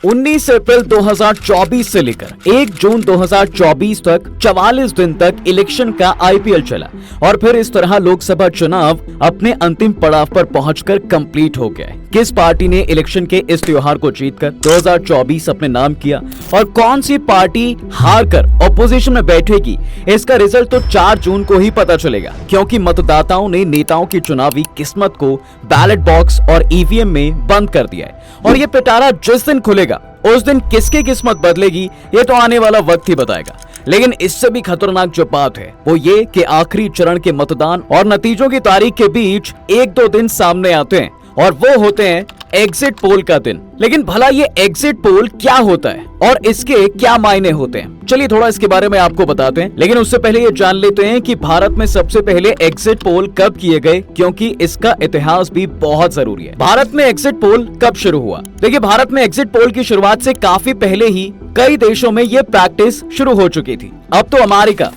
19 अप्रैल 2024 से लेकर 1 जून 2024 तक 44 दिन तक इलेक्शन का आईपीएल चला और फिर इस तरह लोकसभा चुनाव अपने अंतिम पड़ाव पर पहुंचकर कंप्लीट हो गए। किस पार्टी ने इलेक्शन के इस त्योहार को जीतकर 2024 अपने नाम किया और कौन सी पार्टी हारकर ऑपोजिशन में बैठेगी, इसका रिजल्ट तो 4 जून को ही पता चलेगा, क्योंकि मतदाताओं ने नेताओं की चुनावी किस्मत को बैलेट बॉक्स और ईवीएम में बंद कर दिया है। और ये पिटारा जिस दिन खुलेगा उस दिन किसकी किस्मत बदलेगी ये तो आने वाला वक्त ही बताएगा। लेकिन इससे भी खतरनाक जो बात है वो ये कि आखिरी चरण के मतदान और नतीजों की तारीख के बीच 1-2 दिन सामने आते हैं और वो होते हैं एग्जिट पोल का दिन। लेकिन भला ये एग्जिट पोल क्या होता है और इसके क्या मायने होते हैं, चलिए थोड़ा इसके बारे में आपको बताते हैं। लेकिन उससे पहले ये जान लेते हैं कि भारत में सबसे पहले एग्जिट पोल कब किए गए, क्योंकि इसका इतिहास भी बहुत जरूरी है। भारत में एग्जिट पोल कब शुरू हुआ? देखिए, भारत में एग्जिट पोल की शुरुआत से काफी पहले ही कई देशों में ये प्रैक्टिस शुरू हो चुकी थी। अब तो अमेरिका,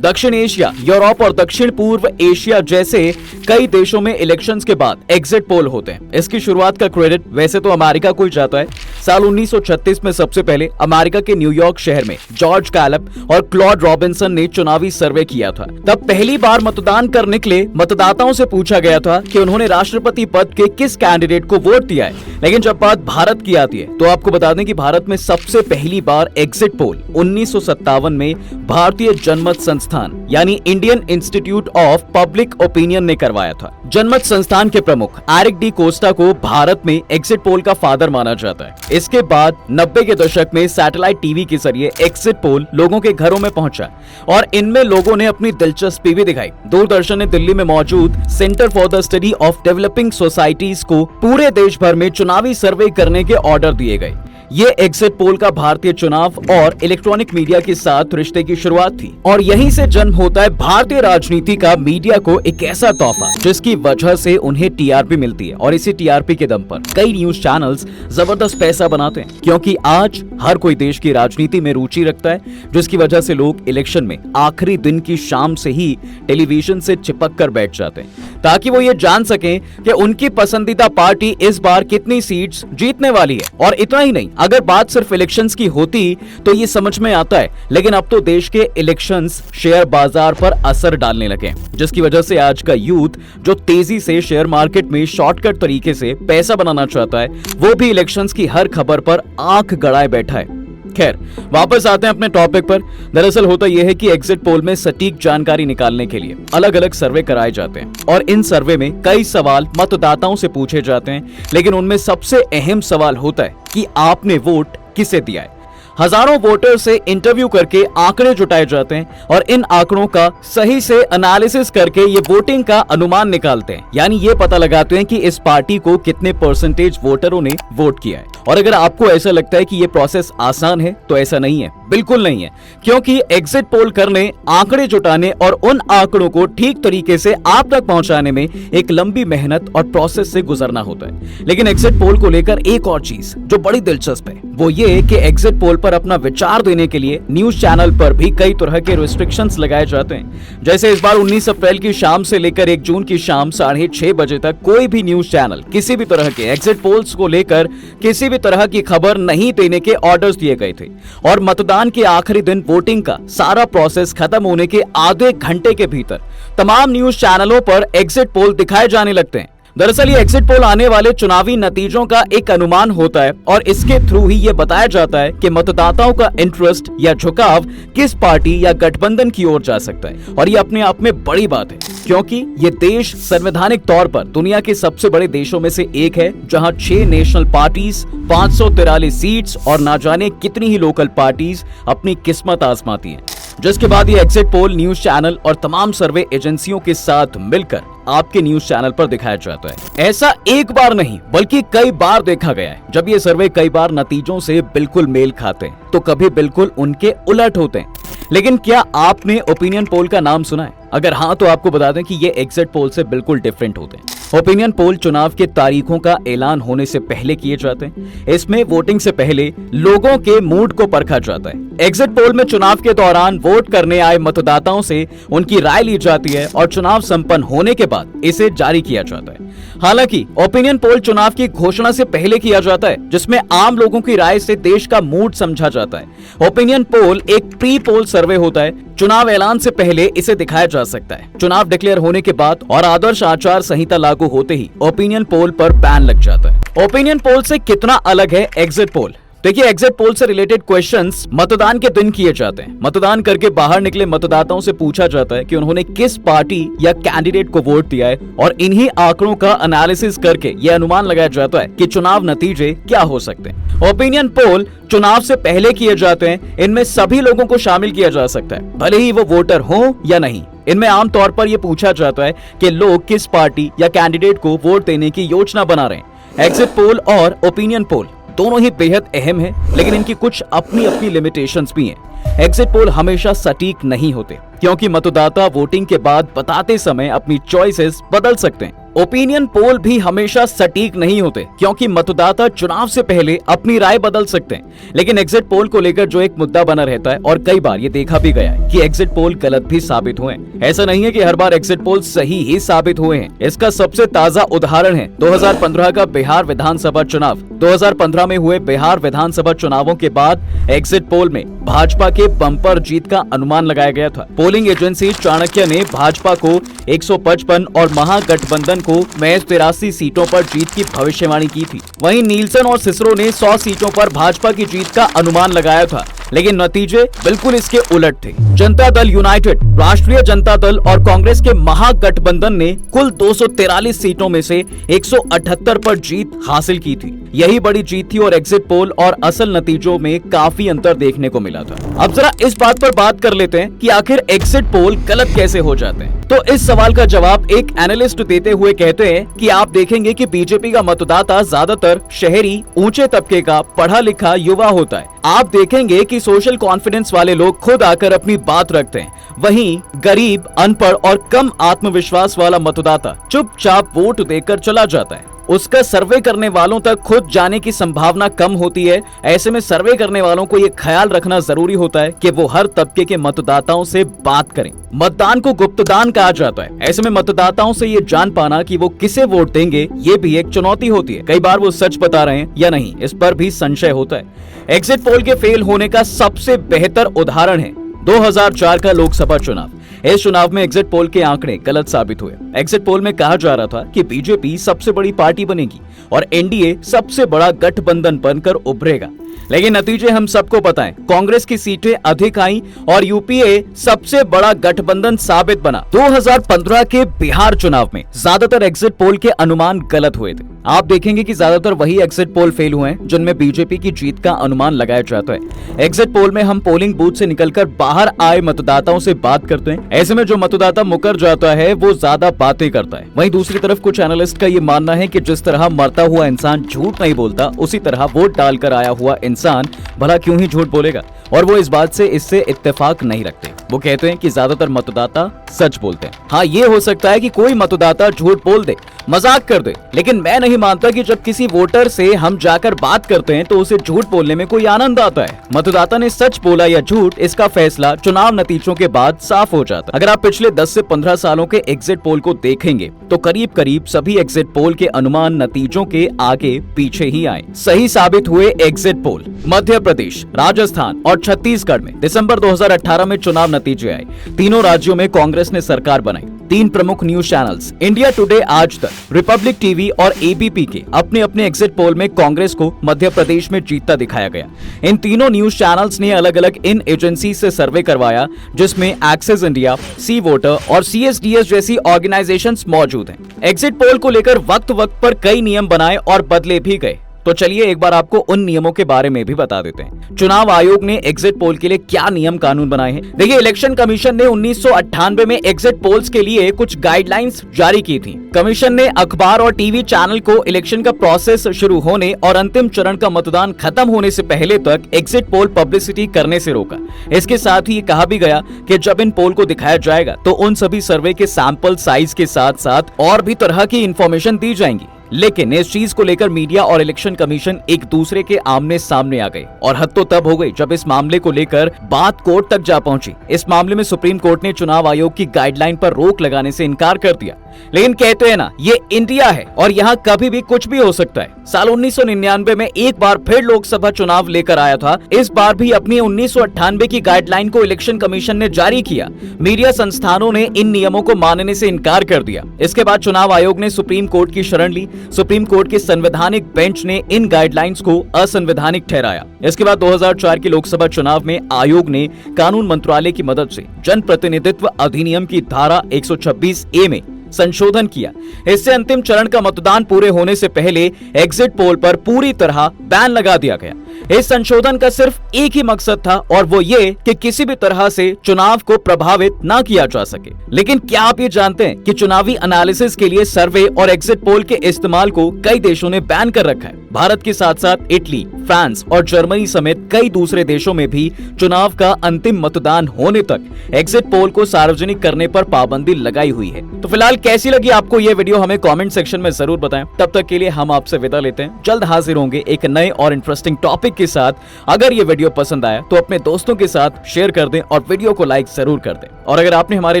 दक्षिण एशिया, यूरोप और दक्षिण पूर्व एशिया जैसे कई देशों में इलेक्शंस के बाद एग्जिट पोल होते हैं। इसकी शुरुआत का क्रेडिट वैसे तो अमेरिका को ही जाता है। साल 1936 में सबसे पहले अमेरिका के न्यूयॉर्क शहर में जॉर्ज कैलब और क्लॉड रॉबिन्सन ने चुनावी सर्वे किया था। तब पहली बार मतदान करने के लिए मतदाताओं से पूछा गया था कि उन्होंने राष्ट्रपति पद के किस कैंडिडेट को वोट दिया है। लेकिन जब बात भारत की आती है तो आपको बता दें कि भारत में सबसे पहली बार एग्जिट पोल 1957 में भारतीय जनमत संस्थान यानी Indian institute of public opinion ने करवाया था। जनमत संस्थान के प्रमुख एरिक डी कोस्टा को भारत में एग्जिट पोल का फादर माना जाता है। इसके बाद 90 के दशक में सैटेलाइट टीवी के जरिए एग्जिट पोल लोगों के घरों में पहुंचा और इनमें लोगों ने अपनी दिलचस्पी भी दिखाई। दूरदर्शन ने दिल्ली में मौजूद centre for the study of developing societies को पूरे देश भर में चुनावी सर्वे करने के ऑर्डर दिए गए। ये एग्जिट पोल का भारतीय चुनाव और इलेक्ट्रॉनिक मीडिया के साथ रिश्ते की शुरुआत थी और यहीं से जन्म होता है भारतीय राजनीति का मीडिया को एक ऐसा तोहफा जिसकी वजह से उन्हें टीआरपी मिलती है और इसी टीआरपी के दम पर कई न्यूज चैनल्स जबरदस्त पैसा बनाते हैं, क्योंकि आज हर कोई देश की राजनीति में रुचि रखता है, जिसकी वजह से लोग इलेक्शन में आखिरी दिन की शाम से ही टेलीविजन से चिपक कर बैठ जाते हैं ताकि वो ये जान सकें कि उनकी पसंदीदा पार्टी इस बार कितनी सीट्स जीतने वाली है। और इतना ही नहीं, अगर बात सिर्फ इलेक्शंस की होती तो ये समझ में आता है, लेकिन अब तो देश के इलेक्शंस शेयर बाजार पर असर डालने लगे, जिसकी वजह से आज का यूथ जो तेजी से शेयर मार्केट में शॉर्टकट तरीके से पैसा बनाना चाहता है, वो भी इलेक्शंस की हर खबर पर आंख गड़ाए बैठा है। खैर, वापस आते हैं अपने टॉपिक पर। दरअसल होता यह है कि एग्जिट पोल में सटीक जानकारी निकालने के लिए अलग अलग सर्वे कराए जाते हैं और इन सर्वे में कई सवाल मतदाताओं से पूछे जाते हैं, लेकिन उनमें सबसे अहम सवाल होता है कि आपने वोट किसे दिया है। हजारों वोटर से इंटरव्यू करके आंकड़े जुटाए जाते हैं और इन आंकड़ों का सही से एनालिसिस करके ये वोटिंग का अनुमान निकालते हैं, यानी ये पता लगाते हैं कि इस पार्टी को कितने परसेंटेज वोटरों ने वोट किया है। और अगर आपको ऐसा लगता है कि ये प्रोसेस आसान है तो ऐसा नहीं है, बिल्कुल नहीं है, क्योंकि एग्जिट पोल करने, आंकड़े जुटाने और उन आंकड़ों को ठीक तरीके से आप तक पहुंचाने में एक लंबी मेहनत और प्रोसेस से गुजरना होता है। लेकिन एग्जिट पोल को लेकर एक और चीज जो बड़ी दिलचस्प है वो ये कि एग्जिट पोल पर अपना विचार देने के लिए न्यूज चैनल पर भी कई तरह के रिस्ट्रिक्शंस लगाए जाते हैं। जैसे इस बार 19 अप्रैल की शाम से लेकर 1 जून की शाम 6:30 बजे तक कोई भी न्यूज चैनल किसी भी तरह के एग्जिट पोल्स को लेकर किसी भी तरह की खबर नहीं देने के ऑर्डर्स दिए गए थे और मतदान के आखिरी दिन वोटिंग का सारा प्रोसेस खत्म होने के आधे घंटे के भीतर तमाम न्यूज चैनलों पर एग्जिट पोल दिखाए जाने लगते हैं। दरअसल ये एग्जिट पोल आने वाले चुनावी नतीजों का एक अनुमान होता है और इसके थ्रू ही ये बताया जाता है कि मतदाताओं का इंटरेस्ट या झुकाव किस पार्टी या गठबंधन की ओर जा सकता है। और ये अपने आप में बड़ी बात है, क्योंकि ये देश संवैधानिक तौर पर दुनिया के सबसे बड़े देशों में से एक है, जहां 6 नेशनल पार्टीज, 543 सीट्स और ना जाने कितनी ही लोकल पार्टीज अपनी किस्मत आजमाती हैं। जिसके बाद ये एग्जिट पोल न्यूज चैनल और तमाम सर्वे एजेंसियों के साथ मिलकर आपके न्यूज चैनल पर दिखाया जाता है। ऐसा एक बार नहीं बल्कि कई बार देखा गया है। जब ये सर्वे कई बार नतीजों से बिल्कुल मेल खाते हैं तो कभी बिल्कुल उनके उलट होते हैं। लेकिन क्या आपने ओपिनियन पोल का नाम सुना है? अगर हाँ तो आपको बता दें कि ये एग्जिट पोल से बिल्कुल डिफरेंट होते हैं। ओपिनियन पोल चुनाव के तारीखों का ऐलान होने से पहले किए जाते हैं। इसमें वोटिंग से पहले लोगों के मूड को परखा जाता है। एग्जिट पोल में चुनाव के दौरान वोट करने आए मतदाताओं से उनकी राय ली जाती है और चुनाव संपन्न होने के बाद इसे जारी किया जाता है। हालांकि ओपिनियन पोल चुनाव की घोषणा से पहले किया जाता है, जिसमें आम लोगों की राय से देश का मूड समझा जाता है। ओपिनियन पोल एक प्री पोल सर्वे होता है। चुनाव ऐलान से पहले इसे दिखाया जा सकता है। चुनाव डिक्लेयर होने के बाद और आदर्श आचार संहिता लागू होते ही ओपिनियन पोल पर बैन लग जाता है। ओपिनियन पोल से कितना अलग है एग्जिट पोल? देखिए, एग्जिट पोल से रिलेटेड क्वेश्चंस मतदान के दिन किए जाते हैं। मतदान करके बाहर निकले मतदाताओं से पूछा जाता है कि उन्होंने किस पार्टी या कैंडिडेट को वोट दिया है और इन्हीं आंकड़ों का एनालिसिस करके यह अनुमान लगाया जाता है कि चुनाव नतीजे क्या हो सकते हैं। ओपिनियन पोल चुनाव से पहले किए जाते हैं। इनमें सभी लोगों को शामिल किया जा सकता है, भले ही वो वोटर हो या नहीं। इनमें आमतौर पर यह पूछा जाता है कि लोग किस पार्टी या कैंडिडेट को वोट देने की योजना बना रहे हैं। एग्जिट पोल और ओपिनियन पोल दोनों ही बेहद अहम हैं, लेकिन इनकी कुछ अपनी अपनी लिमिटेशंस भी हैं। एग्जिट पोल हमेशा सटीक नहीं होते, क्योंकि मतदाता वोटिंग के बाद बताते समय अपनी चॉइसेस बदल सकते हैं। ओपिनियन पोल भी हमेशा सटीक नहीं होते, क्योंकि मतदाता चुनाव से पहले अपनी राय बदल सकते हैं। लेकिन एग्जिट पोल को लेकर जो एक मुद्दा बना रहता है, और कई बार ये देखा भी गया है कि एग्जिट पोल गलत भी साबित हुए हैं। ऐसा नहीं है कि हर बार एग्जिट पोल सही ही साबित हुए हैं। इसका सबसे ताजा उदाहरण है 2015 का बिहार विधानसभा चुनाव। 2015 में हुए बिहार विधानसभा चुनावों के बाद एग्जिट पोल में भाजपा के बम्पर जीत का अनुमान लगाया गया था। पोलिंग एजेंसी चाणक्य ने भाजपा को 155 और महागठबंधन को महज 83 सीटों पर जीत की भविष्यवाणी की थी। वहीं नीलसन और सिसरो ने 100 सीटों पर भाजपा की जीत का अनुमान लगाया था, लेकिन नतीजे बिल्कुल इसके उलट थे। जनता दल यूनाइटेड, राष्ट्रीय जनता दल और कांग्रेस के महागठबंधन ने कुल 243 सीटों में से 178 पर जीत हासिल की थी। यही बड़ी जीत थी और एग्जिट पोल और असल नतीजों में काफी अंतर देखने को मिला था। अब जरा इस बात पर बात कर लेते हैं कि आखिर एग्जिट पोल गलत कैसे हो जाते हैं। तो इस सवाल का जवाब एक एनालिस्ट देते हुए कहते हैं कि आप देखेंगे कि बीजेपी का मतदाता ज्यादातर शहरी, ऊंचे तबके का, पढ़ा लिखा युवा होता है। आप देखेंगे कि सोशल कॉन्फिडेंस वाले लोग खुद आकर अपनी बात रखते हैं। वहीं गरीब, अनपढ़ और कम आत्मविश्वास वाला मतदाता चुपचाप वोट देकर चला जाता है। उसका सर्वे करने वालों तक खुद जाने की संभावना कम होती है। ऐसे में सर्वे करने वालों को ये ख्याल रखना जरूरी होता है कि वो हर तबके के मतदाताओं से बात करें। मतदान को गुप्तदान कहा जाता है। ऐसे में मतदाताओं से ये जान पाना कि वो किसे वोट देंगे, ये भी एक चुनौती होती है। कई बार वो सच बता रहे हैं या नहीं, इस पर भी संशय होता है। एग्जिट पोल के फेल होने का सबसे बेहतर उदाहरण है 2004 का लोकसभा चुनाव। इस चुनाव में एग्जिट पोल के आंकड़े गलत साबित हुए। एग्जिट पोल में कहा जा रहा था कि बीजेपी सबसे बड़ी पार्टी बनेगी और एनडीए सबसे बड़ा गठबंधन बनकर उभरेगा, लेकिन नतीजे हम सबको पता है। कांग्रेस की सीटें अधिक आई और यूपीए सबसे बड़ा गठबंधन साबित बना। 2015 के बिहार चुनाव में ज्यादातर एग्जिट पोल के अनुमान गलत हुए थे। आप देखेंगे कि ज्यादातर वही एग्जिट पोल फेल हुए हैं जिनमें बीजेपी की जीत का अनुमान लगाया जाता है। एग्जिट पोल में हम पोलिंग बूथ से निकलकर बाहर आए मतदाताओं से बात करते हैं। ऐसे में जो मतदाता मुकर जाता है वो ज्यादा बातें करता है। वहीं दूसरी तरफ कुछ एनालिस्ट का ये मानना है कि जिस तरह मरता हुआ इंसान झूठ नहीं बोलता, उसी तरह वोट डालकर आया हुआ इंसान भला क्यों ही झूठ बोलेगा, और वो इस बात से इससे इत्तेफाक नहीं रखते। वो कहते हैं कि ज्यादातर मतदाता सच बोलते हैं। हाँ, ये हो सकता है कि कोई मतदाता झूठ बोल दे, मजाक कर दे, लेकिन मैं नहीं मानता कि जब किसी वोटर से हम जाकर बात करते हैं तो उसे झूठ बोलने में कोई आनंद आता है। मतदाता ने सच बोला या झूठ, इसका फैसला चुनाव नतीजों के बाद साफ हो जाता है। अगर आप पिछले 10 से 15 सालों के एग्जिट पोल को देखेंगे तो करीब करीब सभी एग्जिट पोल के अनुमान नतीजों के आगे पीछे ही आए। सही साबित हुए एग्जिट पोल मध्य प्रदेश, राजस्थान और छत्तीसगढ़ में दिसंबर 2018 में चुनाव नतीजे आए। तीनों राज्यों में कांग्रेस ने सरकार बनाई। 3 प्रमुख न्यूज चैनल्स इंडिया टुडे, आज तक, रिपब्लिक टीवी और एबीपी के अपने अपने एग्जिट पोल में कांग्रेस को मध्य प्रदेश में जीतता दिखाया गया। इन तीनों न्यूज चैनल्स ने अलग अलग इन एजेंसी से सर्वे करवाया, जिसमें एक्सेस इंडिया, सी वोटर और सीएसडीएस जैसी ऑर्गेनाइजेशंस मौजूद हैं। एग्जिट पोल को लेकर वक्त वक्त पर कई नियम बनाए और बदले भी गए। तो चलिए एक बार आपको उन नियमों के बारे में भी बता देते हैं। चुनाव आयोग ने एग्जिट पोल के लिए क्या नियम कानून बनाए हैं। देखिए, इलेक्शन कमीशन ने 1998 में एग्जिट पोल्स के लिए कुछ गाइडलाइंस जारी की थी। कमीशन ने अखबार और टीवी चैनल को इलेक्शन का प्रोसेस शुरू होने और अंतिम चरण का मतदान खत्म होने से पहले तक एग्जिट पोल पब्लिसिटी करने से रोका। इसके साथ ही कहा भी गया कि जब इन पोल को दिखाया जाएगा तो उन सभी सर्वे के सैंपल साइज के साथ साथ और भी तरह की इंफॉर्मेशन दी जाएंगी। लेकिन इस चीज को लेकर मीडिया और इलेक्शन कमीशन एक दूसरे के आमने सामने आ गए और हद तो तब हो गई जब इस मामले को लेकर बात कोर्ट तक जा पहुंची। इस मामले में सुप्रीम कोर्ट ने चुनाव आयोग की गाइडलाइन पर रोक लगाने से इनकार कर दिया। लेकिन कहते हैं ना, ये इंडिया है और यहाँ कभी भी कुछ भी हो सकता है। साल 1999 में एक बार फिर लोकसभा चुनाव लेकर आया था। इस बार भी अपनी 1998 की गाइडलाइन को इलेक्शन कमीशन ने जारी किया। मीडिया संस्थानों ने इन नियमों को मानने से इनकार कर दिया। इसके बाद चुनाव आयोग ने सुप्रीम कोर्ट की शरण ली। सुप्रीम कोर्ट के संवैधानिक बेंच ने इन गाइडलाइंस को असंवैधानिक ठहराया। इसके बाद 2004 के लोकसभा चुनाव में आयोग ने कानून मंत्रालय की मदद से जनप्रतिनिधित्व अधिनियम की धारा 126A में संशोधन किया। इससे अंतिम चरण का मतदान पूरे होने से पहले एग्जिट पोल पर पूरी तरह बैन लगा दिया गया। इस संशोधन का सिर्फ एक ही मकसद था और वो ये कि किसी भी तरह से चुनाव को प्रभावित ना किया जा सके। लेकिन क्या आप ये जानते हैं कि चुनावी एनालिसिस के लिए सर्वे और एग्जिट पोल के इस्तेमाल को कई देशों ने बैन कर रखा है। भारत के साथ साथ इटली, फ्रांस और जर्मनी समेत कई दूसरे देशों में भी चुनाव का अंतिम मतदान होने तक एग्जिट पोल को सार्वजनिक करने पर पाबंदी लगाई हुई है। तो फिलहाल कैसी लगी आपको ये वीडियो, हमें कमेंट सेक्शन में जरूर बताएं। तब तक के लिए हम आपसे विदा लेते हैं। जल्द हाजिर होंगे एक नए और इंटरेस्टिंग टॉपिक के साथ। अगर ये वीडियो पसंद आया तो अपने दोस्तों के साथ शेयर कर दें और वीडियो को लाइक जरूर कर दें। और अगर आपने हमारे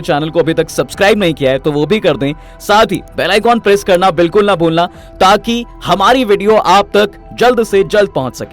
चैनल को अभी तक सब्सक्राइब नहीं किया है तो वो भी कर दें। साथ ही बेल आइकॉन प्रेस करना बिल्कुल ना भूलना ताकि हमारी वीडियो आप तक जल्द से जल्द पहुंच सके।